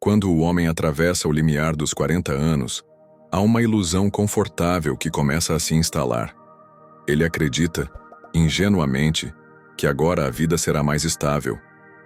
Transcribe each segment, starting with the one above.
Quando o homem atravessa o limiar dos 40 anos, há uma ilusão confortável que começa a se instalar. Ele acredita, ingenuamente, que agora a vida será mais estável,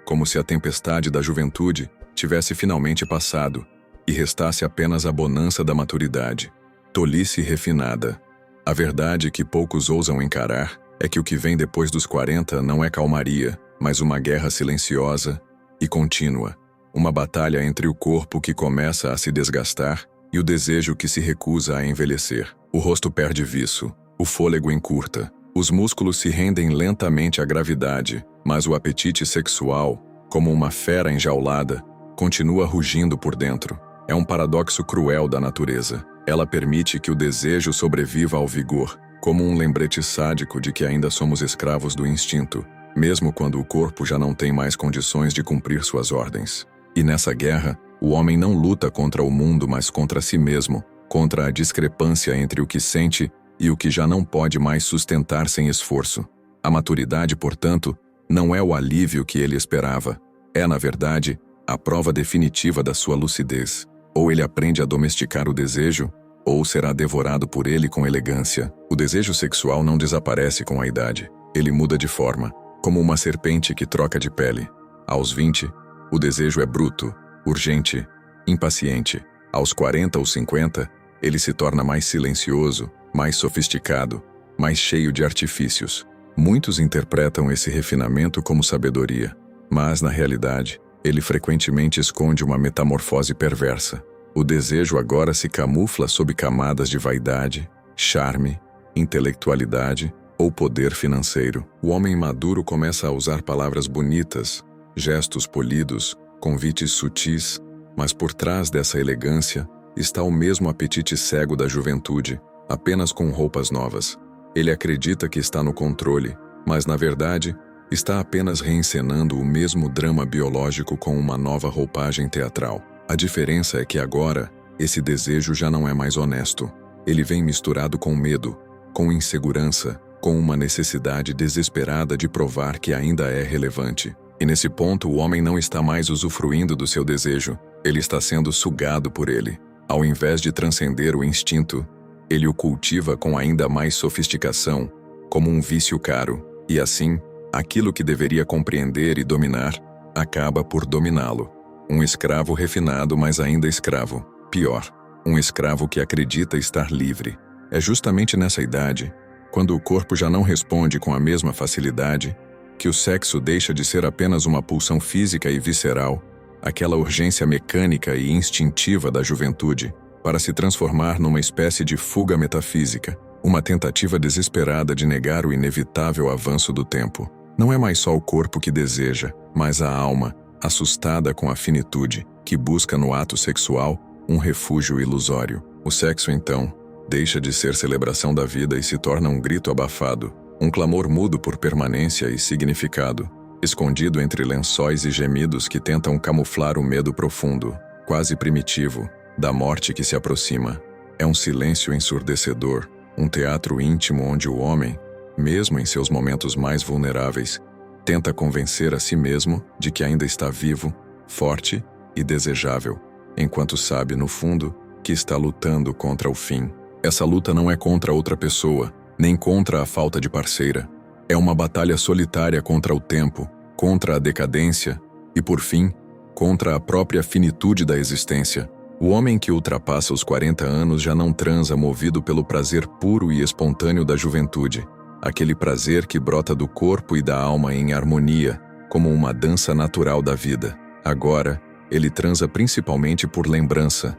como se a tempestade da juventude tivesse finalmente passado e restasse apenas a bonança da maturidade. Tolice refinada. A verdade que poucos ousam encarar é que o que vem depois dos 40 não é calmaria, mas uma guerra silenciosa e contínua. Uma batalha entre o corpo que começa a se desgastar e o desejo que se recusa a envelhecer. O rosto perde viço, o fôlego encurta, os músculos se rendem lentamente à gravidade, mas o apetite sexual, como uma fera enjaulada, continua rugindo por dentro. É um paradoxo cruel da natureza. Ela permite que o desejo sobreviva ao vigor, como um lembrete sádico de que ainda somos escravos do instinto, mesmo quando o corpo já não tem mais condições de cumprir suas ordens. E nessa guerra, o homem não luta contra o mundo, mas contra si mesmo, contra a discrepância entre o que sente e o que já não pode mais sustentar sem esforço. A maturidade, portanto, não é o alívio que ele esperava. É, na verdade, a prova definitiva da sua lucidez. Ou ele aprende a domesticar o desejo, ou será devorado por ele com elegância. O desejo sexual não desaparece com a idade. Ele muda de forma, como uma serpente que troca de pele. Aos 20, o desejo é bruto, urgente, impaciente. Aos 40 ou 50, ele se torna mais silencioso, mais sofisticado, mais cheio de artifícios. Muitos interpretam esse refinamento como sabedoria, mas, na realidade, ele frequentemente esconde uma metamorfose perversa. O desejo agora se camufla sob camadas de vaidade, charme, intelectualidade ou poder financeiro. O homem maduro começa a usar palavras bonitas, gestos polidos, convites sutis, mas por trás dessa elegância está o mesmo apetite cego da juventude, apenas com roupas novas. Ele acredita que está no controle, mas na verdade está apenas reencenando o mesmo drama biológico com uma nova roupagem teatral. A diferença é que agora, esse desejo já não é mais honesto. Ele vem misturado com medo, com insegurança, com uma necessidade desesperada de provar que ainda é relevante. E nesse ponto o homem não está mais usufruindo do seu desejo, ele está sendo sugado por ele. Ao invés de transcender o instinto, ele o cultiva com ainda mais sofisticação, como um vício caro, e assim, aquilo que deveria compreender e dominar, acaba por dominá-lo. Um escravo refinado, mas ainda escravo. Pior, um escravo que acredita estar livre. É justamente nessa idade, quando o corpo já não responde com a mesma facilidade, que o sexo deixa de ser apenas uma pulsão física e visceral, aquela urgência mecânica e instintiva da juventude, para se transformar numa espécie de fuga metafísica, uma tentativa desesperada de negar o inevitável avanço do tempo. Não é mais só o corpo que deseja, mas a alma, assustada com a finitude, que busca no ato sexual um refúgio ilusório. O sexo, então, deixa de ser celebração da vida e se torna um grito abafado, um clamor mudo por permanência e significado, escondido entre lençóis e gemidos que tentam camuflar o medo profundo, quase primitivo, da morte que se aproxima. É um silêncio ensurdecedor, um teatro íntimo onde o homem, mesmo em seus momentos mais vulneráveis, tenta convencer a si mesmo de que ainda está vivo, forte e desejável, enquanto sabe, no fundo, que está lutando contra o fim. Essa luta não é contra outra pessoa, nem contra a falta de parceira. É uma batalha solitária contra o tempo, contra a decadência e, por fim, contra a própria finitude da existência. O homem que ultrapassa os 40 anos já não transa movido pelo prazer puro e espontâneo da juventude, aquele prazer que brota do corpo e da alma em harmonia, como uma dança natural da vida. Agora, ele transa principalmente por lembrança,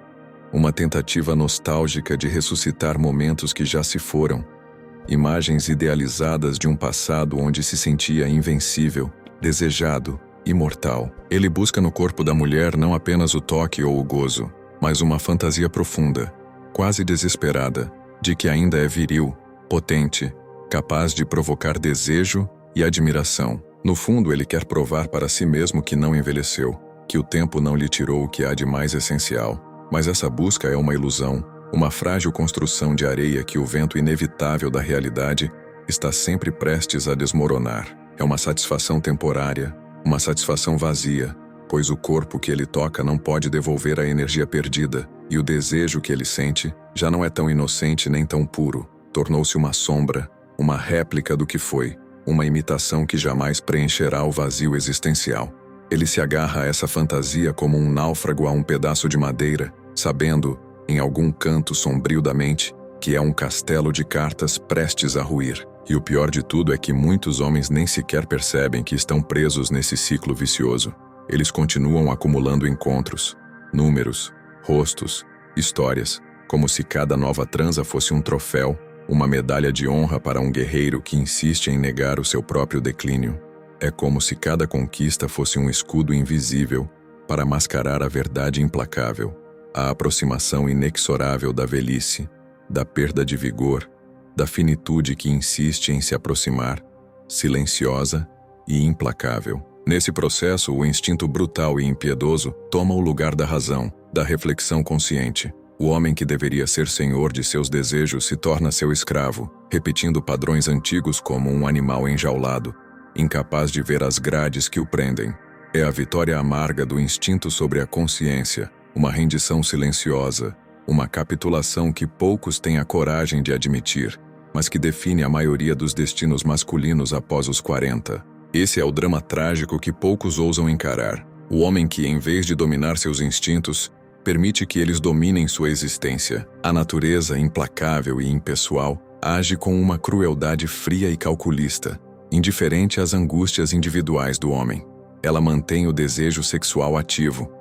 uma tentativa nostálgica de ressuscitar momentos que já se foram, imagens idealizadas de um passado onde se sentia invencível, desejado, imortal. Ele busca no corpo da mulher não apenas o toque ou o gozo, mas uma fantasia profunda, quase desesperada, de que ainda é viril, potente, capaz de provocar desejo e admiração. No fundo, ele quer provar para si mesmo que não envelheceu, que o tempo não lhe tirou o que há de mais essencial. Mas essa busca é uma ilusão, uma frágil construção de areia que o vento inevitável da realidade está sempre prestes a desmoronar. É uma satisfação temporária, uma satisfação vazia, pois o corpo que ele toca não pode devolver a energia perdida, e o desejo que ele sente já não é tão inocente nem tão puro. Tornou-se uma sombra, uma réplica do que foi, uma imitação que jamais preencherá o vazio existencial. Ele se agarra a essa fantasia como um náufrago a um pedaço de madeira, sabendo, em algum canto sombrio da mente, que é um castelo de cartas prestes a ruir. E o pior de tudo é que muitos homens nem sequer percebem que estão presos nesse ciclo vicioso. Eles continuam acumulando encontros, números, rostos, histórias, como se cada nova transa fosse um troféu, uma medalha de honra para um guerreiro que insiste em negar o seu próprio declínio. É como se cada conquista fosse um escudo invisível para mascarar a verdade implacável, a aproximação inexorável da velhice, da perda de vigor, da finitude que insiste em se aproximar, silenciosa e implacável. Nesse processo, o instinto brutal e impiedoso toma o lugar da razão, da reflexão consciente. O homem que deveria ser senhor de seus desejos se torna seu escravo, repetindo padrões antigos como um animal enjaulado, incapaz de ver as grades que o prendem. É a vitória amarga do instinto sobre a consciência, uma rendição silenciosa, uma capitulação que poucos têm a coragem de admitir, mas que define a maioria dos destinos masculinos após os 40. Esse é o drama trágico que poucos ousam encarar. O homem que, em vez de dominar seus instintos, permite que eles dominem sua existência. A natureza, implacável e impessoal, age com uma crueldade fria e calculista, indiferente às angústias individuais do homem. Ela mantém o desejo sexual ativo,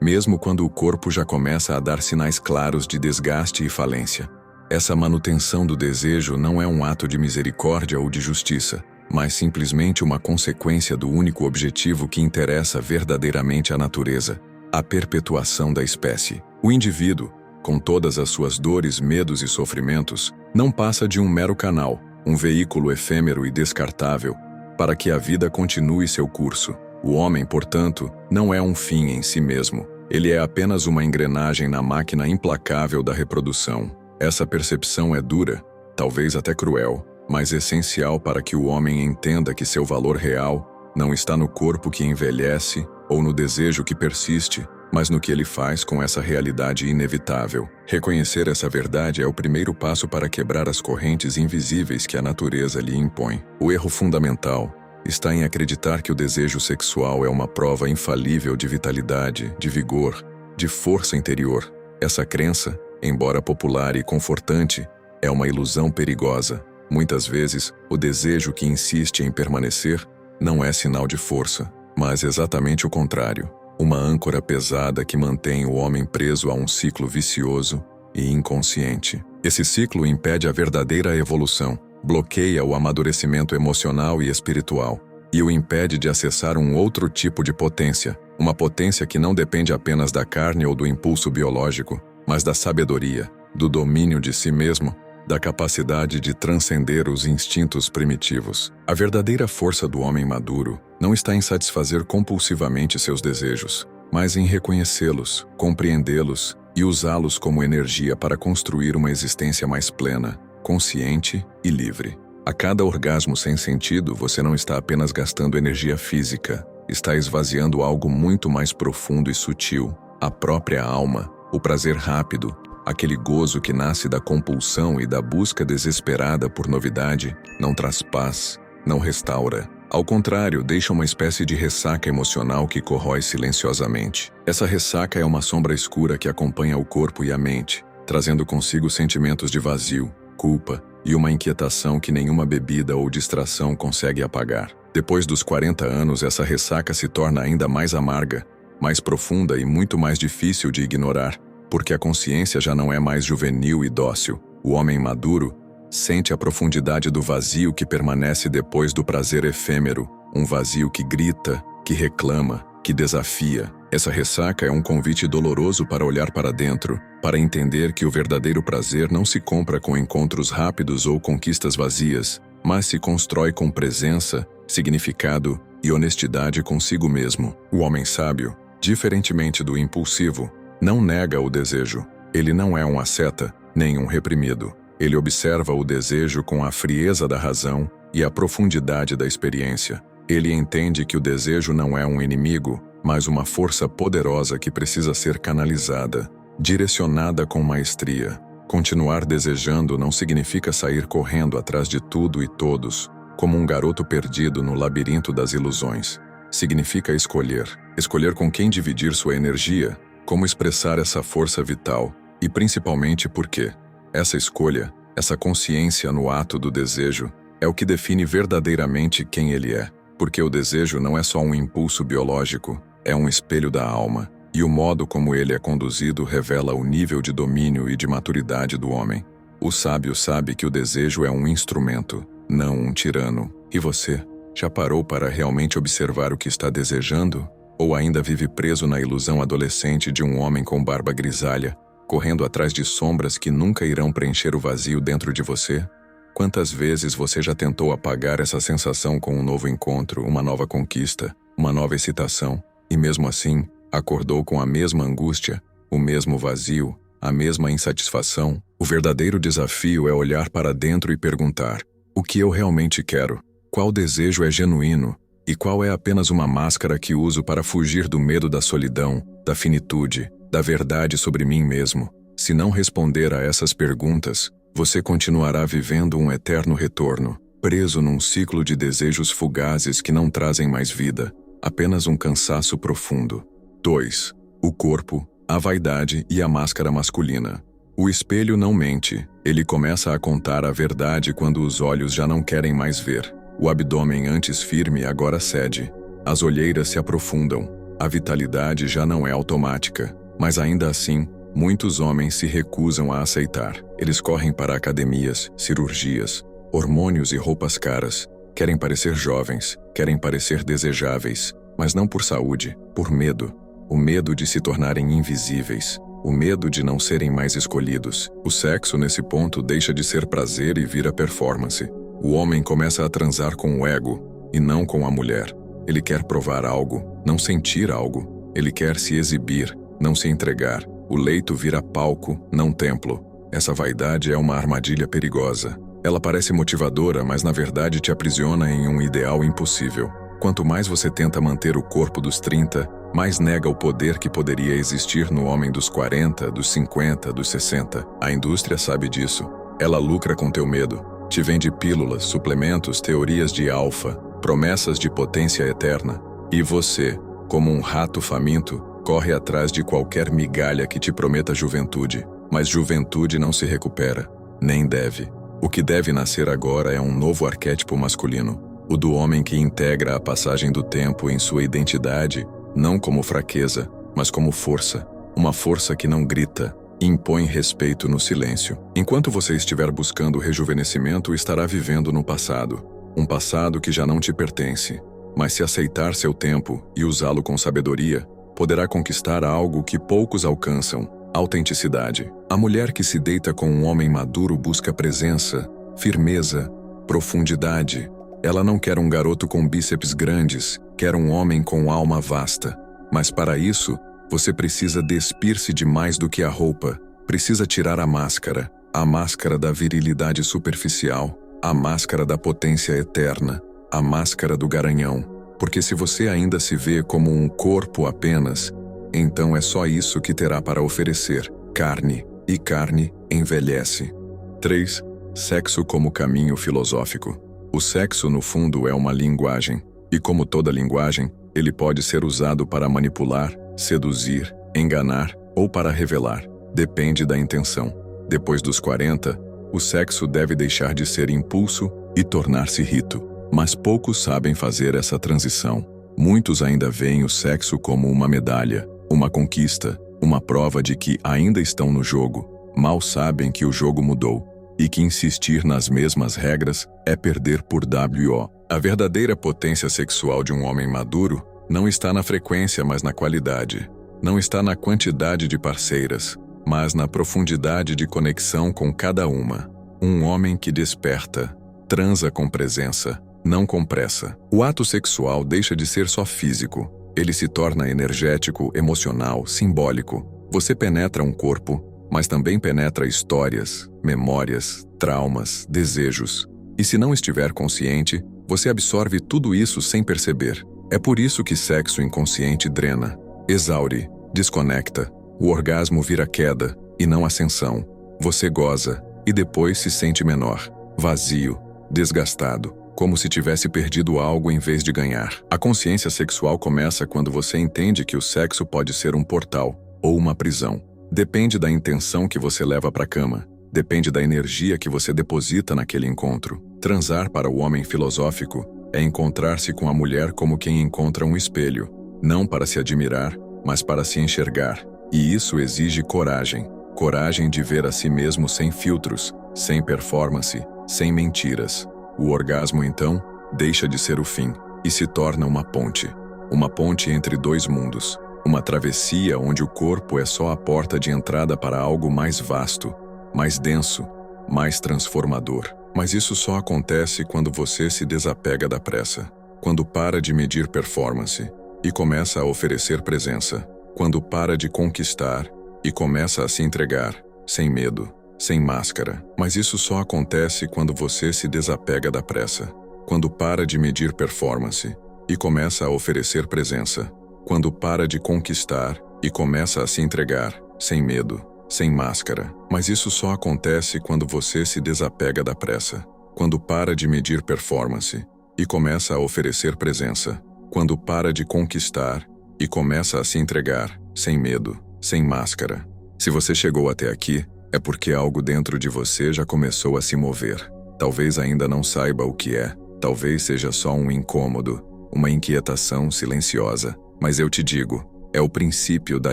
mesmo quando o corpo já começa a dar sinais claros de desgaste e falência. Essa manutenção do desejo não é um ato de misericórdia ou de justiça, mas simplesmente uma consequência do único objetivo que interessa verdadeiramente à natureza: a perpetuação da espécie. O indivíduo, com todas as suas dores, medos e sofrimentos, não passa de um mero canal, um veículo efêmero e descartável, para que a vida continue seu curso. O homem, portanto, não é um fim em si mesmo. Ele é apenas uma engrenagem na máquina implacável da reprodução. Essa percepção é dura, talvez até cruel, mas essencial para que o homem entenda que seu valor real não está no corpo que envelhece ou no desejo que persiste, mas no que ele faz com essa realidade inevitável. Reconhecer essa verdade é o primeiro passo para quebrar as correntes invisíveis que a natureza lhe impõe. O erro fundamental está em acreditar que o desejo sexual é uma prova infalível de vitalidade, de vigor, de força interior. Essa crença, embora popular e confortante, é uma ilusão perigosa. Muitas vezes, o desejo que insiste em permanecer não é sinal de força, mas exatamente o contrário. Uma âncora pesada que mantém o homem preso a um ciclo vicioso e inconsciente. Esse ciclo impede a verdadeira evolução, bloqueia o amadurecimento emocional e espiritual, e o impede de acessar um outro tipo de potência, uma potência que não depende apenas da carne ou do impulso biológico, mas da sabedoria, do domínio de si mesmo, da capacidade de transcender os instintos primitivos. A verdadeira força do homem maduro não está em satisfazer compulsivamente seus desejos, mas em reconhecê-los, compreendê-los e usá-los como energia para construir uma existência mais plena, consciente e livre. A cada orgasmo sem sentido, você não está apenas gastando energia física, está esvaziando algo muito mais profundo e sutil, a própria alma, o prazer rápido, aquele gozo que nasce da compulsão e da busca desesperada por novidade, não traz paz, não restaura. Ao contrário, deixa uma espécie de ressaca emocional que corrói silenciosamente. Essa ressaca é uma sombra escura que acompanha o corpo e a mente, trazendo consigo sentimentos de vazio, culpa e uma inquietação que nenhuma bebida ou distração consegue apagar. Depois dos 40 anos, essa ressaca se torna ainda mais amarga, mais profunda e muito mais difícil de ignorar, porque a consciência já não é mais juvenil e dócil. O homem maduro sente a profundidade do vazio que permanece depois do prazer efêmero, um vazio que grita, que reclama, que desafia. Essa ressaca é um convite doloroso para olhar para dentro, para entender que o verdadeiro prazer não se compra com encontros rápidos ou conquistas vazias, mas se constrói com presença, significado e honestidade consigo mesmo. O homem sábio, diferentemente do impulsivo, não nega o desejo. Ele não é um asceta, nem um reprimido. Ele observa o desejo com a frieza da razão e a profundidade da experiência. Ele entende que o desejo não é um inimigo, mas uma força poderosa que precisa ser canalizada, direcionada com maestria. Continuar desejando não significa sair correndo atrás de tudo e todos, como um garoto perdido no labirinto das ilusões. Significa escolher. Escolher com quem dividir sua energia, como expressar essa força vital, e principalmente porque essa escolha, essa consciência no ato do desejo, é o que define verdadeiramente quem ele é. Porque o desejo não é só um impulso biológico, é um espelho da alma, e o modo como ele é conduzido revela o nível de domínio e de maturidade do homem. O sábio sabe que o desejo é um instrumento, não um tirano. E você, já parou para realmente observar o que está desejando? Ou ainda vive preso na ilusão adolescente de um homem com barba grisalha, correndo atrás de sombras que nunca irão preencher o vazio dentro de você? Quantas vezes você já tentou apagar essa sensação com um novo encontro, uma nova conquista, uma nova excitação, e mesmo assim, acordou com a mesma angústia, o mesmo vazio, a mesma insatisfação? O verdadeiro desafio é olhar para dentro e perguntar: o que eu realmente quero? Qual desejo é genuíno? E qual é apenas uma máscara que uso para fugir do medo da solidão, da finitude, da verdade sobre mim mesmo? Se não responder a essas perguntas, você continuará vivendo um eterno retorno, preso num ciclo de desejos fugazes que não trazem mais vida, apenas um cansaço profundo. 2. O corpo, a vaidade e a máscara masculina. O espelho não mente, ele começa a contar a verdade quando os olhos já não querem mais ver. O abdômen antes firme agora cede. As olheiras se aprofundam. A vitalidade já não é automática, mas ainda assim, muitos homens se recusam a aceitar. Eles correm para academias, cirurgias, hormônios e roupas caras. Querem parecer jovens, querem parecer desejáveis, mas não por saúde, por medo. O medo de se tornarem invisíveis. O medo de não serem mais escolhidos. O sexo, nesse ponto, deixa de ser prazer e vira performance. O homem começa a transar com o ego, e não com a mulher. Ele quer provar algo, não sentir algo. Ele quer se exibir, não se entregar. O leito vira palco, não templo. Essa vaidade é uma armadilha perigosa. Ela parece motivadora, mas na verdade te aprisiona em um ideal impossível. Quanto mais você tenta manter o corpo dos 30, mais nega o poder que poderia existir no homem dos 40, dos 50, dos 60. A indústria sabe disso. Ela lucra com teu medo. Te vende pílulas, suplementos, teorias de alfa, promessas de potência eterna. E você, como um rato faminto, corre atrás de qualquer migalha que te prometa juventude. Mas juventude não se recupera, nem deve. O que deve nascer agora é um novo arquétipo masculino, o do homem que integra a passagem do tempo em sua identidade, não como fraqueza, mas como força. Uma força que não grita, impõe respeito no silêncio. Enquanto você estiver buscando rejuvenescimento, estará vivendo no passado. Um passado que já não te pertence. Mas se aceitar seu tempo e usá-lo com sabedoria, poderá conquistar algo que poucos alcançam: autenticidade. A mulher que se deita com um homem maduro busca presença, firmeza, profundidade. Ela não quer um garoto com bíceps grandes, quer um homem com alma vasta. Mas para isso, você precisa despir-se de mais do que a roupa. Precisa tirar a máscara da virilidade superficial, a máscara da potência eterna, a máscara do garanhão. Porque se você ainda se vê como um corpo apenas, então é só isso que terá para oferecer: carne, e carne envelhece. 3. Sexo como caminho filosófico. O sexo, no fundo, é uma linguagem, e como toda linguagem, ele pode ser usado para manipular, seduzir, enganar ou para revelar. Depende da intenção. Depois dos 40, o sexo deve deixar de ser impulso e tornar-se rito. Mas poucos sabem fazer essa transição. Muitos ainda veem o sexo como uma medalha, uma conquista, uma prova de que ainda estão no jogo. Mal sabem que o jogo mudou e que insistir nas mesmas regras é perder por WO. A verdadeira potência sexual de um homem maduro não está na frequência, mas na qualidade. Não está na quantidade de parceiras, mas na profundidade de conexão com cada uma. Um homem que desperta, transa com presença, não com pressa. O ato sexual deixa de ser só físico. Ele se torna energético, emocional, simbólico. Você penetra um corpo, mas também penetra histórias, memórias, traumas, desejos. E se não estiver consciente, Você absorve tudo isso sem perceber. É por isso que sexo inconsciente drena, exaure, desconecta. O orgasmo vira queda, e não ascensão. Você goza, e depois se sente menor, vazio, desgastado, como se tivesse perdido algo em vez de ganhar. A consciência sexual começa quando você entende que o sexo pode ser um portal ou uma prisão. Depende da intenção que você leva para a cama. Depende da energia que você deposita naquele encontro. Transar para o homem filosófico é encontrar-se com a mulher como quem encontra um espelho, não para se admirar, mas para se enxergar. E isso exige coragem. Coragem de ver a si mesmo sem filtros, sem performance, sem mentiras. O orgasmo, então, deixa de ser o fim e se torna uma ponte. Uma ponte entre dois mundos. Uma travessia onde o corpo é só a porta de entrada para algo mais vasto, mais denso, mais transformador. Mas isso só acontece quando você se desapega da pressa, quando para de medir performance e começa a oferecer presença, quando para de conquistar e começa a se entregar, sem medo, sem máscara. Mas isso só acontece quando você se desapega da pressa, quando para de medir performance e começa a oferecer presença, quando para de conquistar e começa a se entregar, sem medo, sem máscara. Mas isso só acontece quando você se desapega da pressa, quando para de medir performance e começa a oferecer presença, quando para de conquistar e começa a se entregar, sem medo, sem máscara. Se você chegou até aqui, é porque algo dentro de você já começou a se mover. Talvez ainda não saiba o que é, talvez seja só um incômodo, uma inquietação silenciosa. Mas eu te digo, é o princípio da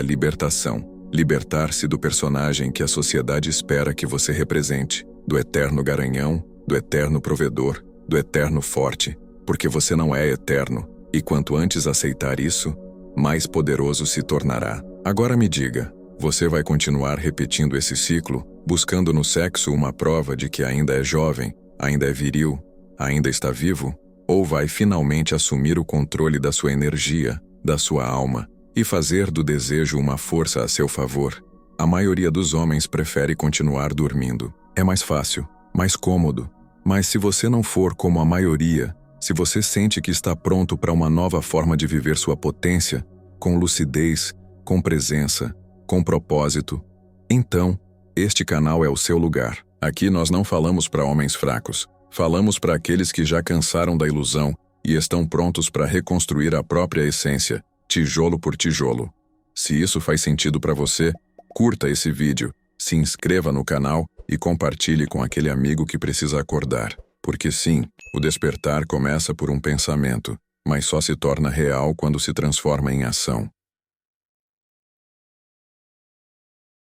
libertação. Libertar-se do personagem que a sociedade espera que você represente, do eterno garanhão, do eterno provedor, do eterno forte, porque você não é eterno, e quanto antes aceitar isso, mais poderoso se tornará. Agora me diga, você vai continuar repetindo esse ciclo, buscando no sexo uma prova de que ainda é jovem, ainda é viril, ainda está vivo? Ou vai finalmente assumir o controle da sua energia, da sua alma, e fazer do desejo uma força a seu favor? A maioria dos homens prefere continuar dormindo. É mais fácil, mais cômodo. Mas se você não for como a maioria, se você sente que está pronto para uma nova forma de viver sua potência, com lucidez, com presença, com propósito, então, este canal é o seu lugar. Aqui nós não falamos para homens fracos. Falamos para aqueles que já cansaram da ilusão e estão prontos para reconstruir a própria essência, tijolo por tijolo. Se isso faz sentido para você, curta esse vídeo, se inscreva no canal e compartilhe com aquele amigo que precisa acordar. Porque sim, o despertar começa por um pensamento, mas só se torna real quando se transforma em ação.